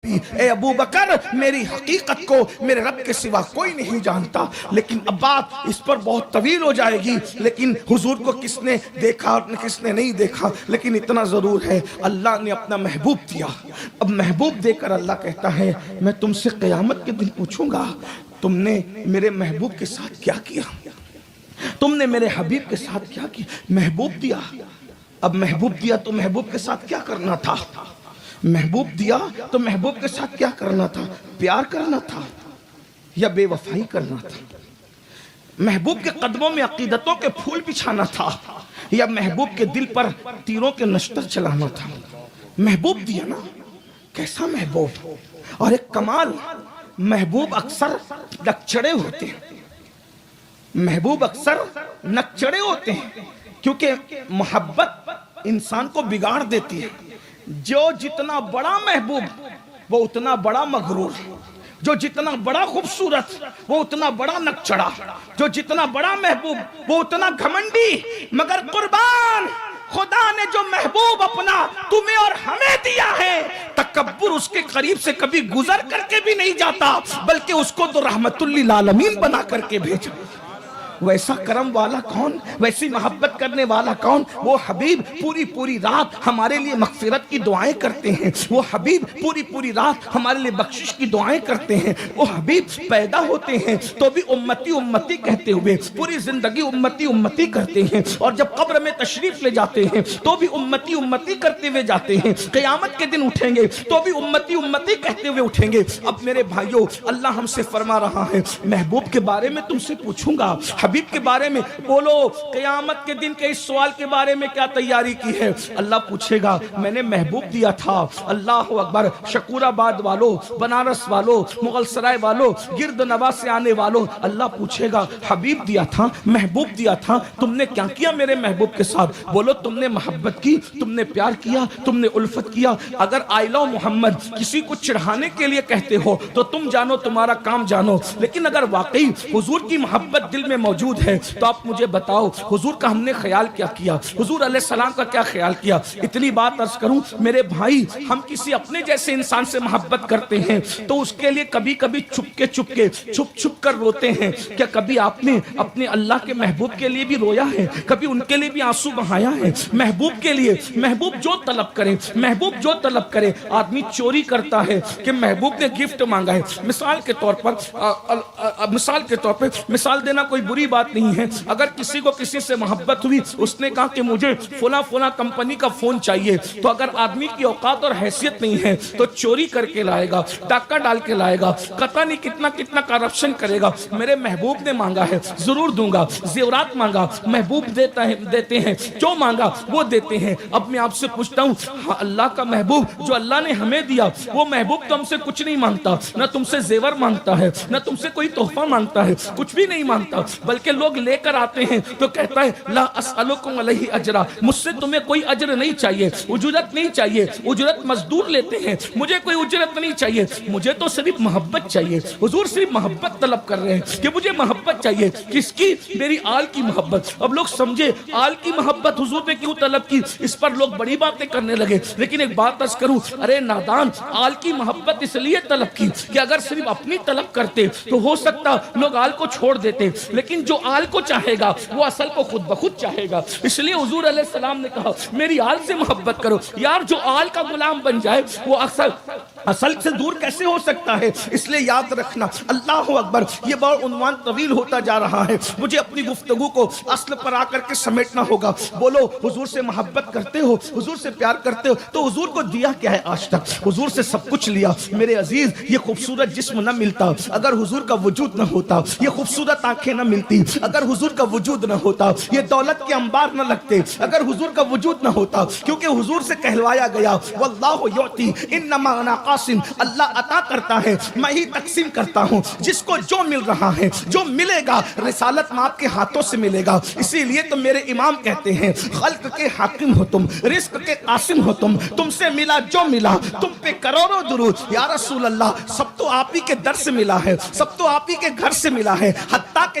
اے ابو بکر میری حقیقت کو میرے رب کے سوا کوئی نہیں جانتا. لیکن اب بات اس پر بہت طویل ہو جائے گی. لیکن حضور کو کس نے دیکھا اور کس نے نہیں دیکھا, لیکن اتنا ضرور ہے اللہ نے اپنا محبوب دیا. اب محبوب دے کر اللہ کہتا ہے میں تم سے قیامت کے دن پوچھوں گا تم نے میرے محبوب کے ساتھ کیا کیا, تم نے میرے حبیب کے ساتھ کیا کیا. محبوب دیا. اب محبوب دیا تو محبوب کے ساتھ کیا کرنا تھا؟ محبوب دیا تو محبوب کے ساتھ کیا کرنا تھا؟ پیار کرنا تھا یا بے وفائی کرنا تھا؟ محبوب کے قدموں میں عقیدتوں کے پھول بچھانا تھا یا محبوب کے دل پر تیروں کے نشتر چلانا تھا؟ محبوب دیا نا. کیسا محبوب. اور ایک کمال, محبوب اکثر نکچڑے ہوتے ہیں. محبوب اکثر نکچڑے ہوتے ہیں کیونکہ محبت انسان کو بگاڑ دیتی ہے. جو جتنا بڑا محبوب وہ اتنا بڑا مغرور, جو جتنا بڑا خوبصورت وہ اتنا بڑا نکچڑا, جو جتنا بڑا محبوب وہ اتنا گھمنڈی. مگر قربان خدا نے جو محبوب اپنا تمہیں اور ہمیں دیا ہے, تکبر اس کے قریب سے کبھی گزر کر کے بھی نہیں جاتا بلکہ اس کو تو رحمت للعالمین بنا کر کے بھیجا. ویسا کرم والا کون, ویسی محبت کرنے والا کون؟ وہ حبیب پوری رات ہمارے لیے مغفرت کی دعائیں کرتے ہیں. وہ حبیب پوری رات ہمارے لیے بخشش کی دعائیں کرتے ہیں. وہ حبیب پیدا ہوتے ہیں تو بھی امتی امتی کہتے ہوئے پوری زندگی امتی امتی کرتے ہیں, اور جب قبر میں تشریف لے جاتے ہیں تو بھی امتی امتی کرتے ہوئے جاتے ہیں. قیامت کے دن اٹھیں گے تو بھی امتی امتی کہتے ہوئے اٹھیں گے. اب میرے بھائیوں, اللہ ہم سے فرما رہا ہے محبوب کے بارے میں تم سے پوچھوں گا, حبیب کے بارے میں بولو قیامت کے دن کے اس سوال کے بارے میں کیا تیاری کی ہے. اللہ پوچھے گا میں نے محبوب دیا تھا. اللہ اکبر. شکور آباد والو, بنارس والو, مغل سرائے والو, گرد نواح سے آنے والو, اللہ پوچھے گا حبیب دیا تھا, محبوب دیا تھا, تم نے کیا کیا میرے محبوب کے ساتھ؟ بولو تم نے محبت کی, تم نے پیار کیا, تم نے الفت کیا. اگر آئی لو محمد کسی کو چڑھانے کے لیے کہتے ہو تو تم جانو تمہارا کام جانو, لیکن اگر واقعی حضور کی محبت دل میں موجود ہے تو آپ مجھے بتاؤ حضور کا ہم نے خیال کیا کیا, حضور علیہ السلام کا کیا خیال کیا. اتنی بات عرض کروں میرے بھائی, ہم کسی اپنے جیسے انسان سے محبت کرتے ہیں تو اس کے لیے کبھی کبھی چھپ کر روتے ہیں. کیا کبھی آپ نے اپنے اللہ کے محبوب کے لیے بھی رویا ہے؟ کبھی ان کے لیے بھی آنسو بہایا ہے؟ محبوب کے لیے, محبوب جو طلب کرے, محبوب جو طلب کرے. آدمی چوری کرتا ہے کہ محبوب نے گفٹ مانگا ہے. مثال کے طور پر مثال دینا کوئی بری بات نہیں ہے. اگر کسی کو کسی سے محبت ہوئی, اس نے کہا کہ مجھے فلاں کمپنی کا فون چاہیے, تو اگر آدمی کی اوقات اور حیثیت نہیں ہے تو چوری کر کے لائے گا, ڈاکہ ڈال کے لائے گا, قطع نہیں کتنا کرپشن کرے گا. میرے محبوب نے مانگا ہے ضرور دوں گا. زیورات مانگا, محبوب دیتے ہیں, جو مانگا وہ دیتے ہیں. اب میں آپ سے پوچھتا ہوں, اللہ کا محبوب جو اللہ نے ہمیں دیا, وہ محبوب تو ہم سے کچھ نہیں مانگتا, نہ تم سے زیور مانگتا ہے, نہ تم سے کوئی تحفہ مانگتا ہے, کچھ بھی نہیں مانگتا, بلکہ لوگ لے کر آتے ہیں تو کہتا ہے لا اسألکم علیہ اجرا, مجھ سے تمہیں کوئی اجر نہیں چاہیے, اجرت نہیں چاہیے. اجرت مزدور لیتے ہیں, مجھے کوئی اجرت نہیں چاہیے, مجھے تو صرف محبت چاہیے. حضور صرف محبت طلب کر رہے ہیں کہ مجھے محبت چاہیے. کس کی؟ میری آل کی محبت. اب لوگ سمجھے آل کی محبت حضور نے کیوں طلب کی, اس پر لوگ بڑی باتیں کرنے لگے. لیکن ایک بات عرض کروں, ارے نادان, آل کی محبت اس لیے طلب کی کہ اگر صرف اپنی طلب کرتے تو ہو سکتا لوگ آل کو چھوڑ دیتے, لیکن جو آل کو چاہے گا وہ اصل کو خود بخود چاہے گا. اس لیے حضور علیہ السلام نے کہا میری آل سے محبت کرو. یار جو آل کا غلام بن جائے وہ اصل سے دور کیسے ہو سکتا ہے؟ اس لیے یاد رکھنا. اللہ اکبر. یہ بہت عنوان طویل ہوتا جا رہا ہے, مجھے اپنی گفتگو کو اصل پر آ کر کے سمیٹنا ہوگا. بولو حضور سے محبت کرتے ہو, حضور سے پیار کرتے ہو, تو حضور کو دیا کیا ہے آج تک؟ حضور سے سب کچھ لیا. میرے عزیز, یہ خوبصورت جسم نہ ملتا اگر حضور کا وجود نہ ہوتا, یہ خوبصورت آنکھیں نہ ملتی اگر حضور کا وجود نہ ہوتا, یہ دولت کے انبار نہ لگتے اگر حضور کا وجود نہ ہوتا. کیونکہ حضور سے کہلوایا گیا واللہ یعطی انما انا قاسم, اللہ عطا کرتا ہے میں ہی تقسیم کرتا ہوں. جس کو جو مل رہا ہے, جو ملے گا رسالت میں آپ کے ہاتھوں سے ملے گا. اسی لیے تو میرے امام کہتے ہیں خلق کے حاکم ہو تم, رزق کے قاسم ہو تم سے ملا جو ملا, تم پہ کروڑوں درود. یا رسول اللہ, سب تو آپ ہی کے در سے ملا ہے, سب تو آپ ہی کے گھر سے ملا ہے, حتیٰ کہ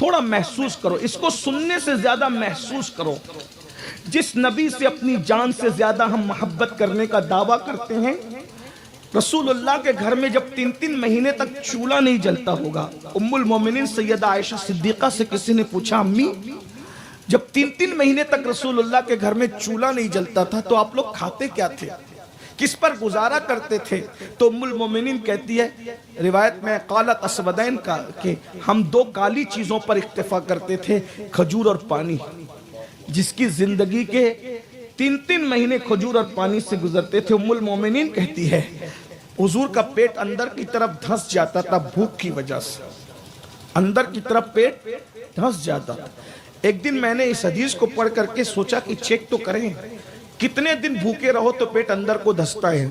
تھوڑا محسوس کرو، اس کو سننے سے زیادہ محسوس کرو. جس نبی سے اپنی جان سے زیادہ ہم محبت کرنے کا دعویٰ کرتے ہیں، رسول اللہ کے گھر میں جب 3 مہینے تک چولہا نہیں جلتا ہوگا. ام المومنین سیدہ عائشہ صدیقہ سے کسی نے پوچھا، امی جب 3 مہینے تک رسول اللہ کے گھر میں چولہا نہیں جلتا تھا تو آپ لوگ کھاتے کیا تھے، کس پر گزارا کرتے تھے؟ تو ام المومنین کہتی ہے، روایت میں قالت اسودین کا، کہ ہم 2 کالی چیزوں پر اکتفا کرتے تھے، کھجور اور پانی. جس کی زندگی کے 3 مہینے کھجور اور پانی سے گزرتے تھے. ام المومنین کہتی ہے حضور کا پیٹ اندر کی طرف دھنس جاتا تھا بھوک کی وجہ سے، اندر کی طرف پیٹ دھنس جاتا تھا. ایک دن میں نے اس حدیث کو پڑھ کر کے سوچا کہ چیک تو کریں کتنے دن بھوکے رہو تو پیٹ اندر کو دھستا ہے.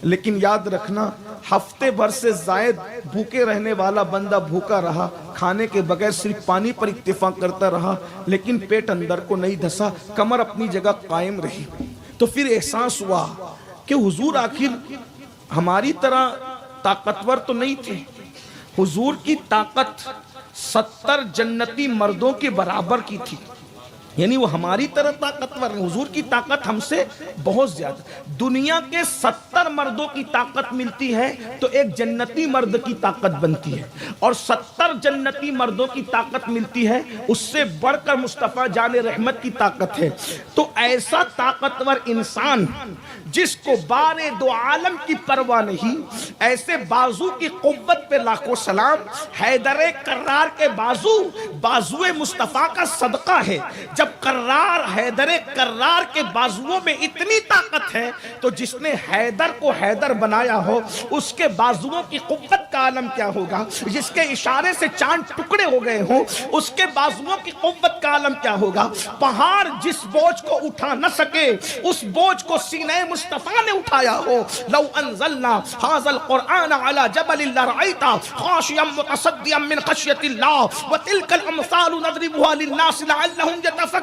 لیکن یاد رکھنا ہفتے بھر سے زائد بھوکے رہنے والا بندہ بھوکا رہا، کھانے کے بغیر صرف پانی پر اکتفا کرتا رہا، لیکن پیٹ اندر کو نہیں دھسا، کمر اپنی جگہ قائم رہی. تو پھر احساس ہوا کہ حضور آخر ہماری طرح طاقتور تو نہیں تھے. حضور کی طاقت 70 جنتی مردوں کے برابر کی تھی، یعنی وہ ہماری طرح طاقتور ہیں. حضور کی طاقت ہم سے بہت زیادہ. دنیا کے 70 مردوں کی طاقت ملتی ہے تو ایک جنتی مرد کی طاقت بنتی ہے، اور 70 جنتی مردوں کی طاقت ملتی ہے اس سے بڑھ کر مصطفیٰ جان رحمت کی طاقت ہے. تو ایسا طاقتور انسان جس کو بارے 2 عالم کی پرواہ نہیں، ایسے بازو کی قوت پہ لاکھوں سلام. حیدر کرار کے بازو مصطفیٰ کا صدقہ ہے. جب حیدر کرار کے بازوؤں میں اتنی طاقت ہے تو جس نے حیدر کو حیدر بنایا ہو اس کے بازوؤں کی قوت کا عالم کیا ہوگا. جس کے اشارے سے چاند ٹکڑے ہو گئے ہوں اس کے بازوؤں کی قوت کا عالم کیا ہوگا. پہاڑ جس بوجھ کو اٹھا نہ سکے اس بوجھ کو سینہ مصطفیٰ نے اٹھایا ہو. لو انزلنا هذا القرآن على جبل لرأيته خاشعا متصدعا من خشية الله وتلك الأمثال نضربها للناس لعلهم يتفكرون.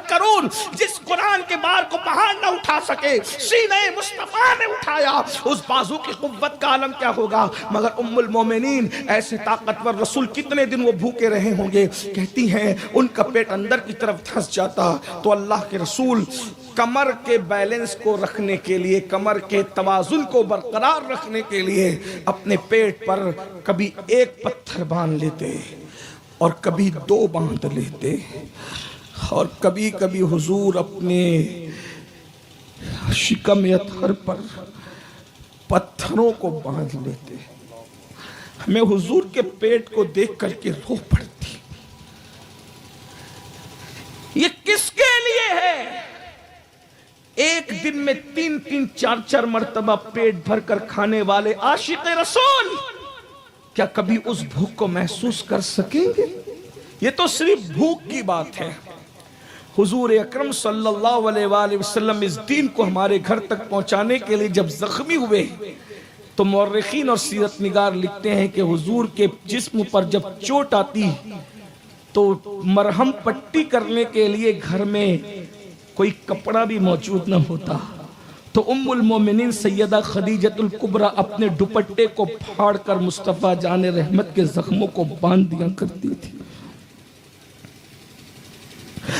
جس قرآن کے بار کو پہاڑ نہ اٹھا سکے سینہ مصطفیٰ نے اٹھایا، اس بازو کی قوت کا عالم کیا ہوگا. مگر ام المومنین ایسے طاقتور رسول کتنے دن وہ بھوکے رہے ہوں گے. کہتی ہیں ان کا پیٹ اندر کی طرف دھنس جاتا تو اللہ کے رسول کمر کے بیلنس کو رکھنے کے لیے، کمر کے توازن کو برقرار رکھنے کے لیے اپنے پیٹ پر کبھی 1 پتھر باندھ لیتے اور کبھی 2 باندھ لیتے، اور کبھی کبھی حضور اپنے شکم اطہر پر پتھروں کو باندھ لیتے. ہمیں حضور کے پیٹ کو دیکھ کر کے رو پڑتی. یہ کس کے لیے ہے؟ ایک دن میں 3 4 مرتبہ پیٹ بھر کر کھانے والے عاشق رسول کیا کبھی اس بھوک کو محسوس کر سکیں گے؟ یہ تو صرف بھوک کی بات ہے. حضور اکرم صلی اللہ علیہ وآلہ وسلم اس دین کو ہمارے گھر تک پہنچانے کے لیے جب زخمی ہوئے تو مورخین اور سیرت نگار لکھتے ہیں کہ حضور کے جسم پر جب چوٹ آتی تو مرہم پٹی کرنے کے لیے گھر میں کوئی کپڑا بھی موجود نہ ہوتا تو ام المومنین سیدہ خدیجۃ الکبریٰ اپنے دوپٹے کو پھاڑ کر مصطفیٰ جان رحمت کے زخموں کو باندھ دیا کرتی تھی.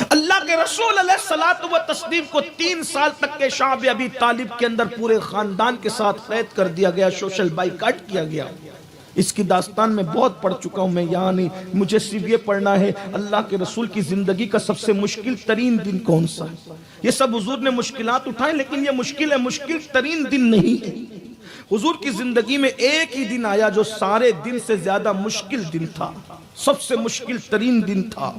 اللہ کے رسول علیہ الصلوۃ والتسلیم کو 3 سال تک کے شعب ابی طالب کے اندر پورے خاندان کے ساتھ قید کر دیا گیا، سوشل بائیکاٹ کیا گیا. اس کی داستان میں بہت پڑھ چکا ہوں، میں یہاں نہیں، مجھے صرف یہ پڑھنا ہے اللہ کے رسول کی زندگی کا سب سے مشکل ترین دن کون سا ہے. یہ سب حضور نے مشکلات اٹھائیں لیکن یہ مشکل ترین دن نہیں ہے. حضور کی زندگی میں ایک ہی دن آیا جو سارے دن سے زیادہ مشکل دن تھا، سب سے مشکل ترین دن تھا.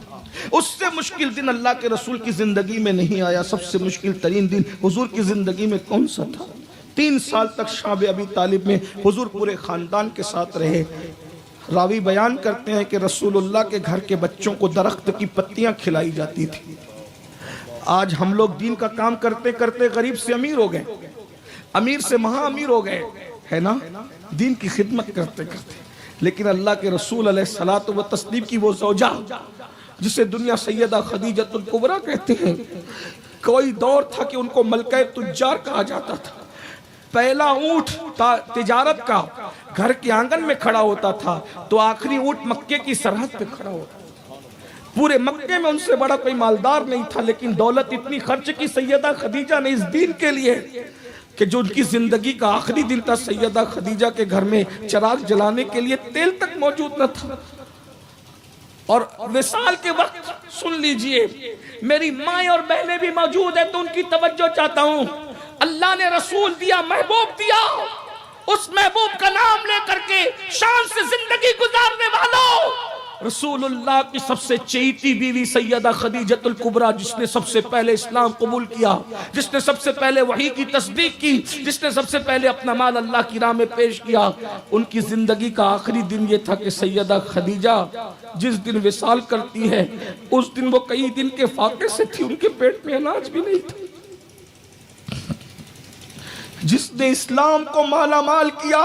اس سے مشکل دن اللہ کے رسول کی زندگی میں نہیں آیا. سب سے مشکل ترین دن حضور کی زندگی میں کون سا تھا؟ 3 سال تک شعب ابی طالب میں حضور پورے خاندان کے ساتھ رہے. راوی بیان کرتے ہیں کہ رسول اللہ کے گھر کے بچوں کو درخت کی پتیاں کھلائی جاتی تھی. آج ہم لوگ دین کا کام کرتے کرتے غریب سے امیر ہو گئے، امیر سے مہا امیر ہو گئے، ہے نا، دین کی خدمت کرتے کرتے. لیکن اللہ کے رسول علیہ الصلوۃ والتسلیم کی وہ زوجہ جسے دنیا سیدہ خدیجۃ الکبریٰ کہتے ہیں، کوئی دور تھا کہ ان کو ملکہ تجار کہا جاتا تھا. پہلا اونٹ تجارت کا گھر کے آنگن میں کھڑا ہوتا تھا تو آخری اونٹ مکے کی سرحد پہ کھڑا ہوتا. پورے مکے میں ان سے بڑا کوئی مالدار نہیں تھا، لیکن دولت اتنی خرچ کی سیدہ خدیجہ نے اس دین کے لیے کہ جو ان کی زندگی کا آخری دن تھا، سیدہ خدیجہ کے گھر میں چراغ جلانے کے لیے تیل تک موجود نہ تھا۔ اور وصال کے وقت سن لیجئے، میری مائیں اور بہنیں بھی موجود ہیں تو ان کی توجہ چاہتا ہوں۔ اللہ نے رسول دیا، محبوب دیا، اس محبوب کا نام لے کر کے شان سے زندگی گزارنے والوں، رسول اللہ کی سب سے چہیتی بیوی سیدہ خدیجۃ الکبریٰ، جس نے سب سے پہلے اسلام قبول کیا، جس نے سب سے پہلے وحی کی تصدیق کی، جس نے سب سے پہلے اپنا مال اللہ کی راہ میں پیش کیا، ان کی زندگی کا آخری دن یہ تھا کہ سیدہ خدیجہ جس دن وصال کرتی ہے اس دن وہ کئی دن کے فاقے سے تھی، ان کے پیٹ میں اناج بھی نہیں تھا۔ جس نے اسلام کو مالا مال کیا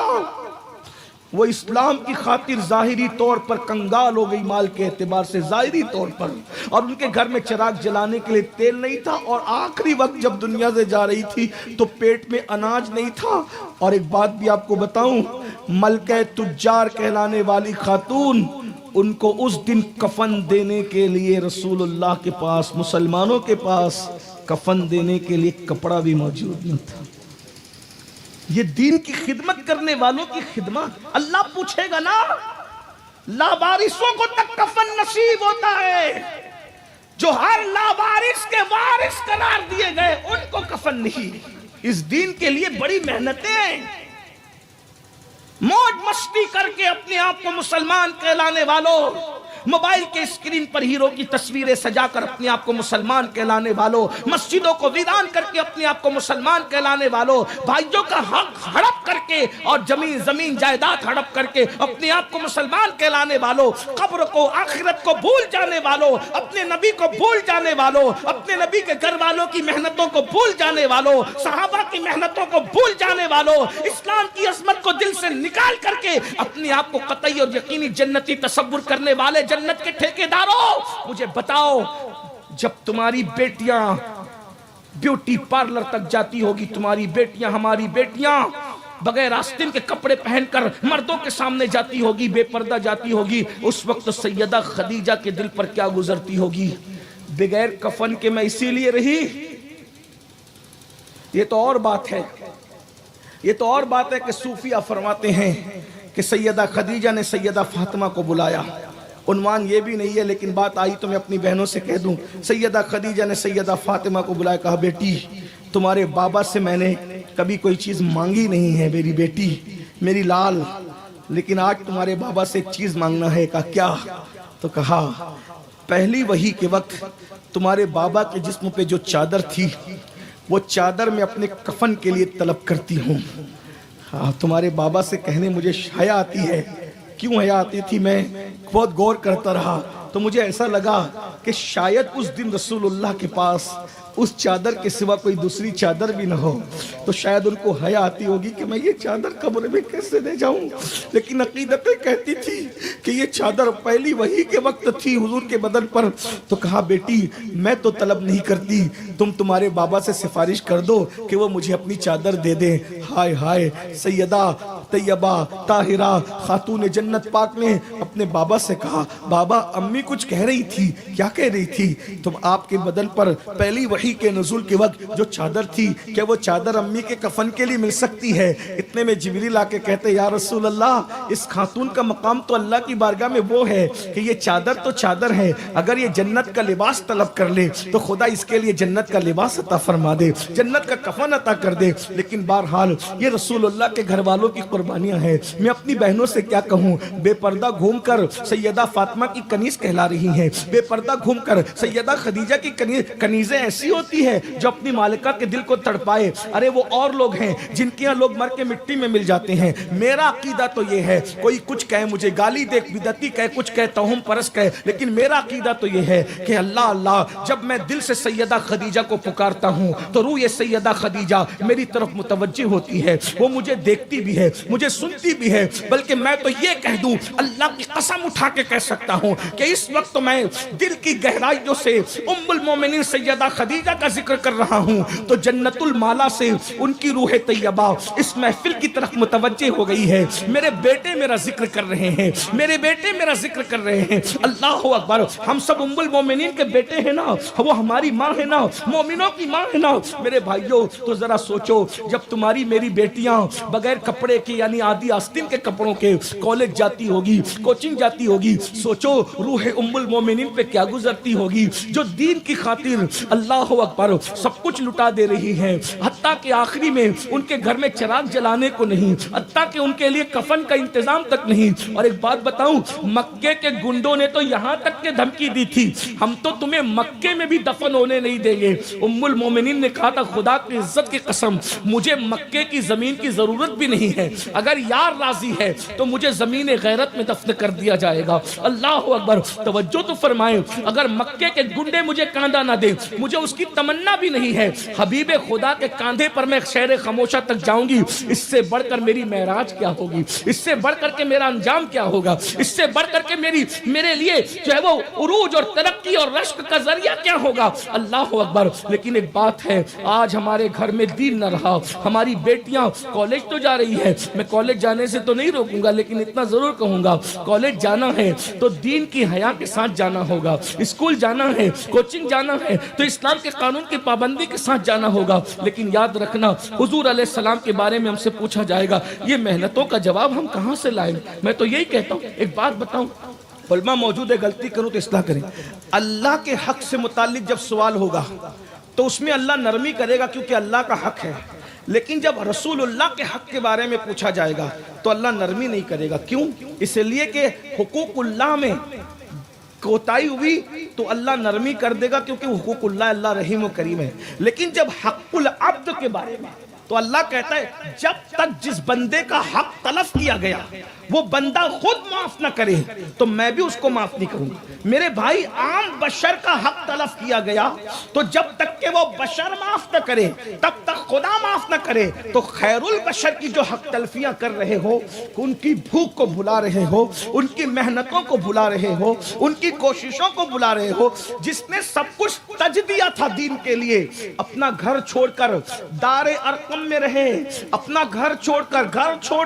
وہ اسلام کی خاطر ظاہری طور پر کنگال ہو گئی، مال کے اعتبار سے ظاہری طور پر، اور ان کے گھر میں چراغ جلانے کے لیے تیل نہیں تھا، اور آخری وقت جب دنیا سے جا رہی تھی تو پیٹ میں اناج نہیں تھا۔ اور ایک بات بھی آپ کو بتاؤں، ملکہ تجار کہلانے والی خاتون، ان کو اس دن کفن دینے کے لیے رسول اللہ کے پاس، مسلمانوں کے پاس کفن دینے کے لیے کپڑا بھی موجود نہیں تھا۔ یہ دین کی خدمت کرنے والوں کی خدمت، اللہ پوچھے گا نا، لاوارثوں کو تک کفن نصیب ہوتا ہے، جو ہر لاوارث کے وارث قرار دیے گئے ان کو کفن نہیں۔ اس دین کے لیے بڑی محنتیں، موج مستی کر کے اپنے آپ کو مسلمان کہلانے والوں، موبائل کے اسکرین پر ہیرو کی تصویریں سجا کر اپنے آپ کو مسلمان کہلانے والوں، مسجدوں کو ویران کر کے اپنے آپ کو مسلمان کہلانے والوں، بھائیوں کا حق ہڑپ کر کے اور زمین جائیداد ہڑپ کر کے اپنے آپ کو مسلمان کہلانے والوں، قبر کو، آخرت کو بھول جانے والوں، اپنے نبی کو بھول جانے والوں، اپنے نبی کے گھر والوں کی محنتوں کو بھول جانے والوں، صحابہ کی محنتوں کو بھول جانے والوں، اسلام کی عظمت کو دل سے نکال کر کے اپنے آپ کو قطعی اور یقینی جنتی تصور کرنے والے جنت کے ٹھیکیداروں، مجھے بتاؤ، جب تمہاری بیٹیاں بیوٹی پارلر تک جاتی ہوگی، تمہاری بیٹیاں، ہماری بیٹیاں بغیر آستین کے کپڑے پہن کر مردوں کے سامنے جاتی ہوگی، بے پردہ جاتی ہوگی، اس وقت سیدہ خدیجہ کے دل پر کیا گزرتی ہوگی؟ بغیر کفن کے میں اسی لیے رہی، یہ تو اور بات ہے، یہ تو اور بات ہے کہ صوفیہ فرماتے ہیں کہ سیدہ خدیجہ نے سیدہ فاطمہ کو بلایا، عنوان یہ بھی نہیں ہے لیکن بات آئی تو میں اپنی بہنوں سے کہہ دوں، سیدہ خدیجہ نے سیدہ فاطمہ کو بلایا، کہا بیٹی تمہارے بابا سے میں نے کبھی کوئی چیز مانگی نہیں ہے میری بیٹی، میری لال، لیکن آج تمہارے بابا سے ایک چیز مانگنا ہے۔ کہا کیا؟ تو کہا پہلی وحی کے وقت تمہارے بابا کے جسم پہ جو چادر تھی وہ چادر میں اپنے کفن کے لیے طلب کرتی ہوں۔ تمہارے بابا سے کہنے مجھے حیا آتی ہے، کیوں حیا آتی تھی؟ میں بہت غور کرتا رہا تو مجھے ایسا لگا کہ شاید اس دن رسول اللہ کے پاس اس چادر کے سوا کوئی دوسری چادر بھی نہ ہو، تو شاید ان کو حیا آتی ہوگی کہ میں یہ چادر قبر میں کیسے لے جاؤں، لیکن عقیدتیں کہتی تھی کہ یہ چادر پہلی وحی کے وقت تھی حضور کے بدن پر۔ تو کہا بیٹی میں تو طلب نہیں کرتی، تم تمہارے بابا سے سفارش کر دو کہ وہ مجھے اپنی چادر دے دیں۔ ہائے ہائے، سیدہ طیبہ طاہرہ خاتون جنت پاک نے اپنے بابا سے کہا بابا امی کچھ کہہ رہی تھی، کیا کہہ رہی تھی؟ تم آپ کے بدن پر پہلی وحی کے نزول کے وقت جو چادر تھی کیا وہ چادر امی کے کفن کے لیے مل سکتی ہے؟ اتنے میں جبریل آ کے کہتے یا رسول اللہ اس خاتون کا مقام تو اللہ کی بارگاہ میں وہ ہے کہ یہ چادر تو چادر ہے، اگر یہ جنت کا لباس طلب کر لے تو خدا اس کے لیے جنت کا لباس عطا فرما دے، جنت کا کفن عطا کر دے۔ لیکن بہرحال یہ رسول اللہ کے گھر والوں کی قربانیاں ہیں، میں اپنی بہنوں سے کیا کہوں؟ بے پردہ گھوم کر سیدہ فاطمہ کی کنیز کہلا رہی ہیں، بے پردہ گھوم کر سیدہ خدیجہ کی کنیزیں ایسی ہوتی ہے جو اپنی مالکہ کے دل کو تڑپائے۔ ارے وہ اور لوگ ہیں جن کے یہاں لوگ مر کے مٹی میں مل جاتے ہیں۔ میرا عقیدہ تو یہ ہے، کوئی کچھ کہے مجھے گالی دے، بدعتی کہے، کچھ کہے، توہم پرست کہے، لیکن میرا عقیدہ تو یہ ہے کہ اللہ اللہ جب میں دل سے سیدہ خدیجہ کو پکارتا ہوں تو روح سیدہ خدیجہ میری طرف متوجہ ہوتی ہے، وہ مجھے دیکھتی بھی ہے، مجھے سنتی بھی ہے، بلکہ میں تو یہ کہہ دوں، اللہ کی قسم اٹھا کے کہہ سکتا ہوں کہ اس وقت میں دل کی گہرائیوں سے ام المومنین سیدہ خدیجہ کا ذکر کر رہا ہوں تو جنت المالا سے ان کی روح طیبہ اس محفل کی طرف متوجہ ہو گئی ہے۔ میرے بیٹے میرا ذکر کر رہے ہیں، میرے بیٹے میرا ذکر کر رہے ہیں۔ اللہ اکبر، ہم سب ام المومنین کے بیٹے ہیں نا، وہ ہماری ماں ہے نا، مومنوں کی ماں ہے نا۔ میرے بھائیوں تو ذرا سوچو، جب تمہاری میری بیٹیاں بغیر کپڑے کے یعنی آدھی آستین کے کپڑوں کے کالج جاتی ہوگی، کوچنگ جاتی ہوگی، سوچو روح ام المومنین پہ کیا گزرتی ہوگی، جو دین کی خاطر اللہ اکبر سب کچھ لٹا دے رہی ہے، حتیٰ کہ آخری میں ان کے گھر میں چراغ جلانے کو نہیں، حتیٰ کہ ان کے لیے کفن کا انتظام تک نہیں۔ اور ایک بات بتاؤں، مکے کے گنڈوں نے تو یہاں تک کہ دھمکی دی تھی، ہم تو تمہیں مکے میں بھی دفن ہونے نہیں دیں گے۔ ام المومنین نے کہا تھا خدا کی عزت کی قسم مجھے مکے کی زمین کی ضرورت بھی نہیں ہے، اگر یار راضی ہے تو مجھے زمین غیرت میں دفن کر دیا جائے گا۔ اللہ اکبر، توجہ تو فرمائیں، اگر مکے کے گنڈے مجھے کاندھا نہ دیں، مجھے اس کی تمنا بھی نہیں ہے، حبیب خدا کے کاندھے پر میں شہر خاموشہ تک جاؤں گی، اس سے بڑھ کر میری معراج کیا ہوگی، اس سے بڑھ کر کے میرا انجام کیا ہوگا، اس سے بڑھ کر کے میرے لیے جو ہے وہ عروج اور ترقی اور رشک کا ذریعہ کیا ہوگا۔ اللہ اکبر، لیکن ایک بات ہے، آج ہمارے گھر میں دین نہ رہا، ہماری بیٹیاں کالج تو جا رہی ہے، میں کالج جانے سے تو نہیں روکوں گا، لیکن اتنا ضرور کہوں گا کالج جانا ہے تو دین کی حیا کے ساتھ جانا ہوگا، اسکول جانا ہے، کوچنگ جانا ہے تو اسلام کے قانون کی پابندی کے ساتھ جانا ہوگا۔ لیکن یاد رکھنا، حضور علیہ السلام کے بارے میں ہم سے پوچھا جائے گا، یہ محنتوں کا جواب ہم کہاں سے لائیں؟ میں تو یہی کہتا ہوں، ایک بات بتاؤں، علماء موجود ہے، غلطی کروں تو اصلاح کریں۔ اللہ کے حق سے متعلق جب سوال ہوگا تو اس میں اللہ نرمی کرے گا کیونکہ اللہ کا حق ہے، لیکن جب رسول اللہ کے حق کے بارے میں پوچھا جائے گا تو اللہ نرمی نہیں کرے گا۔ کیوں؟ اس لیے کہ حقوق اللہ میں کوتاہی ہوئی تو اللہ نرمی کر دے گا کیونکہ حقوق اللہ رحیم و کریم ہے، لیکن جب حق العبد کے بارے میں تو اللہ کہتا ہے جب تک جس بندے کا حق تلف کیا گیا وہ بندہ خود معاف نہ کرے تو میں بھی اس کو معاف نہیں کروں گا۔ میرے بھائی، عام بشر کا حق تلف کیا گیا تو جب تک کہ وہ بشر معاف نہ کرے تب تک خدا معاف نہ کرے، تو خیر البشر کی جو حق تلفیاں کر رہے ہو، ان کی بھوک کو بھلا رہے ہو، ان کی محنتوں کو بھلا رہے ہو، ان کی کوششوں کو بھلا رہے ہو، جس نے سب کچھ تج دیا تھا دین کے لیے، اپنا گھر چھوڑ کر دار ارقم میں رہے، اپنا گھر چھوڑ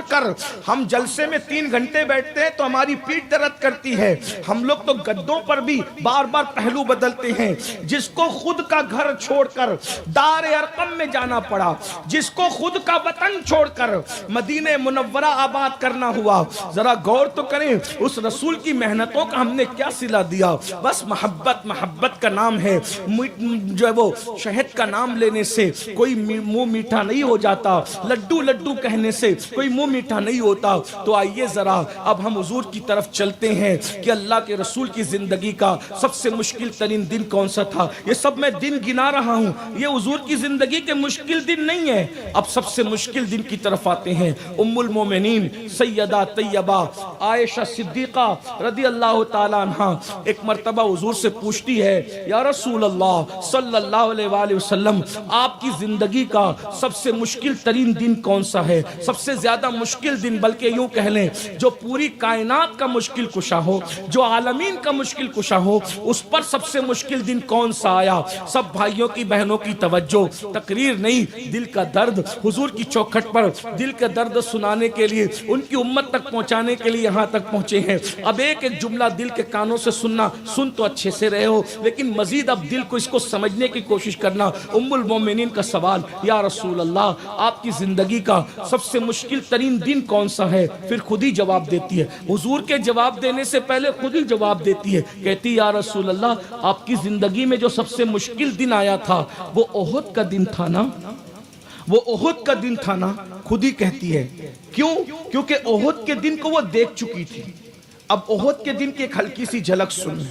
کر ہم جلسے میں 3 گھنٹے بیٹھتے ہیں تو ہماری پیٹھ درد کرتی ہے، ہم لوگ تو گدوں پر بھی بار بار پہلو بدلتے ہیں۔ جس کو خود کا گھر چھوڑ کر دار ارقم میں جانا پڑا، جس کو خود کا وطن چھوڑ کر مدینہ منورہ آباد کرنا ہوا، ذرا غور تو کریں اس رسول کی محنتوں کا ہم نے کیا صلہ دیا۔ بس محبت کا نام ہے، جو ہے وہ شہد کا نام لینے سے کوئی منہ میٹھا نہیں ہو جاتا، لڈو کہنے سے کوئی منہ میٹھا نہیں ہوتا۔ تو آئیے ذرا اب ہم حضور کی طرف چلتے ہیں کہ اللہ کے رسول کی زندگی کا سب سے مشکل ترین دن کون سا تھا۔ یہ سب میں دن گنا رہا ہوں، یہ حضور کی زندگی کے مشکل دن نہیں ہے۔ اب سب سے مشکل دن کی طرف آتے ہیں۔ ام المومنین سیدہ طیبہ عائشہ صدیقہ رضی اللہ تعالی عنہ ایک مرتبہ حضور سے پوچھتی ہے، یا رسول اللہ صلی اللہ علیہ وآلہ وسلم، آپ کی زندگی کا سب سے مشکل ترین دن کون سا ہے؟ سب سے زیادہ مشکل دن، بلکہ یوں کہہ لیں جو پوری کائنات کا مشکل کشا ہو، جو عالمین کا مشکل کشا ہو، اس پر سب سے مشکل دن کون سا آیا؟ سب بھائیوں کی بہنوں کی توجہ، تقریر نہیں، دل کا درد حضور کی چوکھٹ پر دل کا درد سنانے کے لیے، ان کی امت تک پہنچانے کے لیے یہاں تک پہنچے ہیں۔ اب ایک جملہ دل کے کانوں سے سننا، سن تو اچھے سے رہے ہو، لیکن مزید اب دل کو اس کو سمجھنے کی کوشش کرنا۔ ام المومنین کا سوال، یا رسول اللہ آپ کی زندگی کا سب سے مشکل ترین دن کون سا ہے؟ پھر خود ہی جواب دیتی ہے، حضور کے جواب دینے سے پہلے خود ہی جواب دیتی ہے، کہتی یا رسول اللہ آپ کی زندگی میں جو سب سے مشکل دن آیا تھا وہ احد کا دن تھا نا، وہ احد کا دن تھا نا۔ خود ہی کہتی ہے، کیوں؟ کیونکہ احد کے دن کو وہ دیکھ چکی تھی۔ اب احد کے دن کی ایک ہلکی سی جھلک سن۔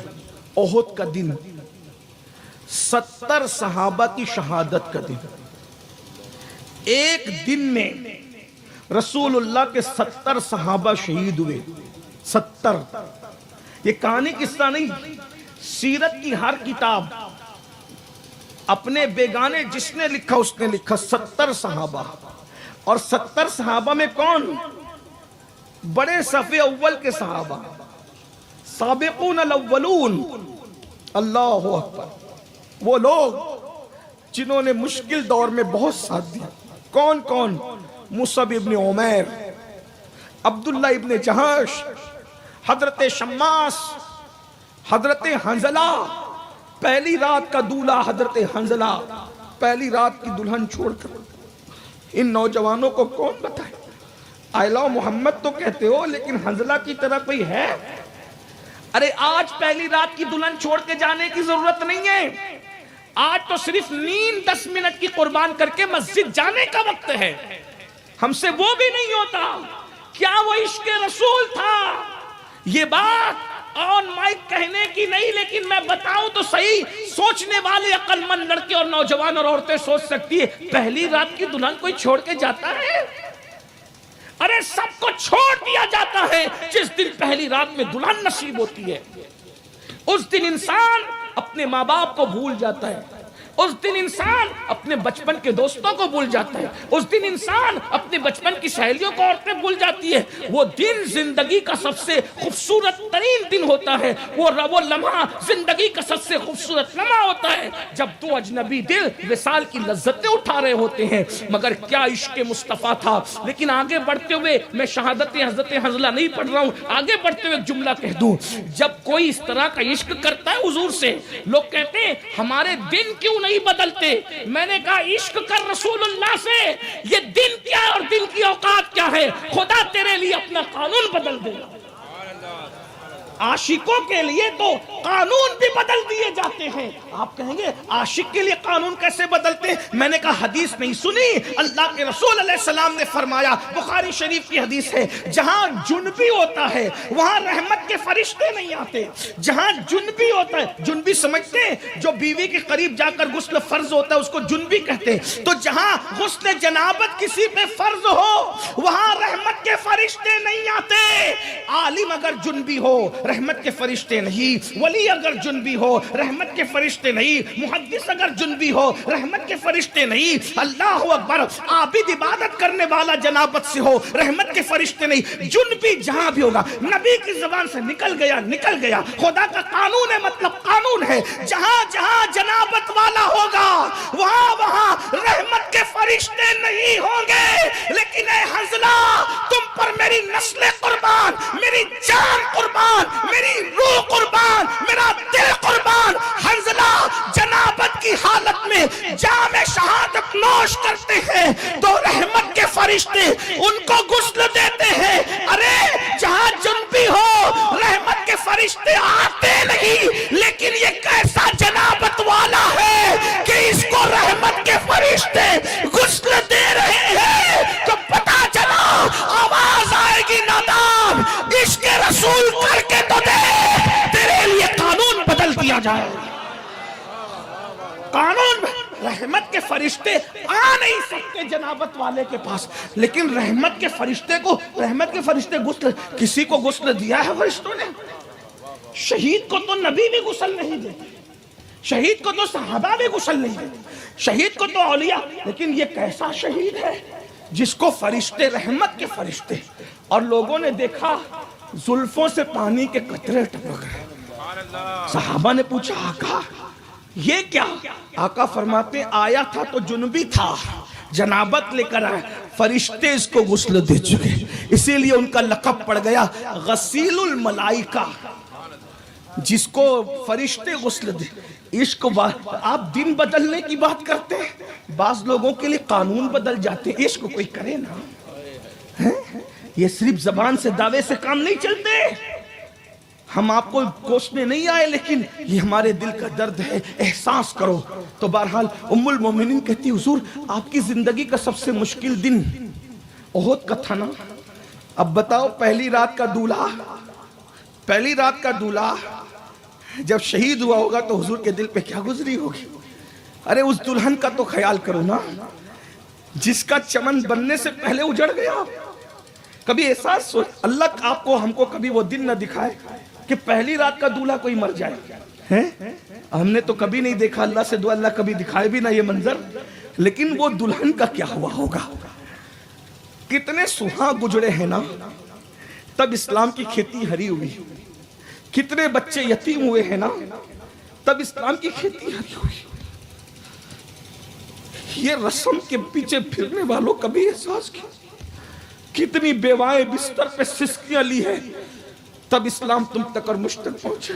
احد کا دن 70 صحابہ کی شہادت کا دن، ایک دن میں رسول اللہ کے 70 صحابہ شہید ہوئے۔ 70، یہ کہانی قصہ نہیں، سیرت کی ہر کتاب اپنے بیگانے جس نے لکھا اس نے لکھا 70 صحابہ، اور 70 صحابہ میں کون؟ بڑے صف اول کے صحابہ، سابقون الاولون، اللہ اکبر، وہ لوگ جنہوں نے مشکل دور میں بہت ساتھ دیا۔ کون کون؟ مصعب ابن عمیر، عبداللہ ابن جہش، حضرت شماس، حضرت حنزلہ، پہلی رات کا دولہا حضرت حنزلہ، پہلی رات کی دلہن چھوڑ کر۔ ان نوجوانوں کو کون بتائے؟ آئی لو محمد تو کہتے ہو، لیکن حنزلہ کی طرح کوئی ہے؟ ارے آج پہلی رات کی دلہن چھوڑ کے جانے کی ضرورت نہیں ہے، آج تو صرف نیند 10 منٹ کی قربان کر کے مسجد جانے کا وقت ہے۔ ہم سے وہ بھی نہیں ہوتا۔ کیا وہ عشق رسول تھا؟ یہ بات آن مائک کہنے کی نہیں، لیکن میں بتاؤں تو صحیح، سوچنے والے عقل مند لڑکے اور نوجوان اور عورتیں سوچ سکتی ہے پہلی رات کی دلہن کوئی چھوڑ کے جاتا ہے؟ ارے سب کو چھوڑ دیا جاتا ہے جس دن پہلی رات میں دلہن نصیب ہوتی ہے۔ اس دن انسان اپنے ماں باپ کو بھول جاتا ہے، اس دن انسان اپنے بچپن کے دوستوں کو بھول جاتا ہے، اس دن انسان اپنے بچپن کی سہیلیوں کو عورتیں بھول جاتی ہے۔ وہ دن زندگی کا سب سے خوبصورت ترین دن ہوتا ہے، وہ لمحہ زندگی کا سب سے خوبصورت لمحہ ہوتا ہے جب دو اجنبی دل وصال کی لذتیں اٹھا رہے ہوتے ہیں۔ مگر کیا عشق مصطفیٰ تھا۔ لیکن آگے بڑھتے ہوئے میں شہادت حضرت حنزلہ نہیں پڑھ رہا ہوں، آگے بڑھتے ہوئے ایک جملہ کہہ دوں۔ جب کوئی اس طرح کا عشق کرتا ہے حضور سے، لوگ کہتے ہیں ہمارے دن کیوں نہیں بدلتے؟ میں نے کہا عشق کر رسول اللہ سے، یہ دن کیا ہے اور دن کی اوقات کیا ہے، خدا تیرے لیے اپنا قانون بدل دے گا۔ عاشقوں کے لیے تو قانون بھی بدل دیے جاتے ہیں۔ آپ کہیں گے عاشق کے لیے قانون کیسے بدلتے ہیں؟ میں نے کہا حدیث نہیں سنی؟ اللہ کے رسول علیہ السلام نے فرمایا، بخاری شریف کی حدیث ہے، جہاں جنبی ہوتا ہے وہاں رحمت کے فرشتے نہیں آتے۔ جہاں جنبی ہوتا ہے، جنبی سمجھتے ہیں جو بیوی کے قریب جا کر غسل فرض ہوتا ہے اس کو جنبی کہتے ہیں۔ تو جہاں غسل جنابت کسی پہ فرض ہو وہاں رحمت کے فرشتے نہیں آتے۔ عالم اگر جنبی ہو رحمت کے فرشتے نہیں، ولی اگر جنبی ہو رحمت کے فرشتے نہیں، محدث اگر جنبی ہو رحمت کے فرشتے نہیں۔ اللہ اکبر، عابد عبادت کرنے والا جنابت سے ہو رحمت کے فرشتے نہیں۔ جنبی جہاں بھی ہوگا، نبی کی زبان سے نکل گیا نکل گیا، خدا کا قانون ہے، مطلب قانون ہے، جہاں جہاں جنابت والا ہوگا وہاں وہاں رحمت کے فرشتے نہیں ہوں گے۔ لیکن اے حنزلہ، تم پر میری نسل قربان، میری جان قربان، میری روح قربان، میرا دل قربان۔ حنزلہ جنابت کی حالت میں جام شہادت نوش کرتے ہیں تو رحمت کے فرشتے ان کو غسل دیتے ہیں۔ ارے جہاں جنبی ہو رحمت کے فرشتے آتے نہیں، لیکن یہ کیسا جنابت والا ہے کہ اس کو رحمت کے فرشتے غسل دے رہے ہیں۔ تو پتا چلا آواز آئے گی نادان، عشق رسول کر کے تو دے، تیرے لیے قانون بدل دیا جائے۔ قانون، رحمت کے فرشتے آ نہیں سکتے جنابت والے کے پاس، لیکن رحمت کے فرشتے کو، رحمت کے فرشتے غسل، کسی کو غسل دیا ہے فرشتوں نے؟ شہید کو تو نبی بھی غسل نہیں دیتے، شہید کو تو صحابہ بھی غسل نہیں دیتے، شہید کو تو اولیاء، لیکن یہ کیسا شہید ہے جس کو فرشتے، رحمت کے فرشتے، اور لوگوں نے دیکھا زلفوں سے پانی کے قطرے ٹپک رہے۔ صحابہ نے پوچھا آقا یہ کیا؟ آقا فرماتے آیا تھا تو جنبی تھا، جنابت لے کر آئے، فرشتے اس کو غسل دے چکے، اسی لیے ان کا لقب پڑ گیا غسیل الملائکہ، جس کو فرشتے غسل دے۔ عشق، آپ دن بدلنے کی بات کرتے ہیں، بعض لوگوں کے لیے قانون بدل جاتے ہیں۔ عشق کوئی کرے نا، یہ صرف زبان سے دعوے سے کام نہیں چلتے۔ ہم آپ کو کوسنے نہیں آئے، لیکن یہ ہمارے دل کا درد ہے، احساس کرو۔ تو بہرحال ام المومنین کہتی حضور آپ کی زندگی کا سب سے مشکل دن احد کا تھا نا؟ اب بتاؤ پہلی رات کا دولہا، پہلی رات کا دولہا جب شہید ہوا ہوگا تو حضور کے دل پہ کیا گزری ہوگی؟ ارے اس دلہن کا تو خیال کرو نا جس کا چمن بننے سے پہلے اجڑ گیا۔ کبھی احساس سوچ، اللہ آپ کو ہم کو کبھی وہ دن نہ دکھائے کہ پہلی رات کا دولہا کوئی مر جائے۔ ہم نے تو کبھی نہیں دیکھا، اللہ سے دعا اللہ کبھی دکھائے بھی نہ یہ منظر، لیکن وہ دلہن کا کیا ہوا ہوگا؟ کتنے سہاگ گزرے ہیں نا، تب اسلام کی کھیتی ہری ہوئی. کتنے بچے یتیم ہوئے ہیں نا, تب اسلام کی کھیتی ہری ہوئی. یہ رسم کے پیچھے پھرنے والوں کبھی احساس کیا؟ کتنی بیوائیں بستر پہ سسکیاں لی ہیں, تب اسلام تم تک اور مجھ تک پہنچے.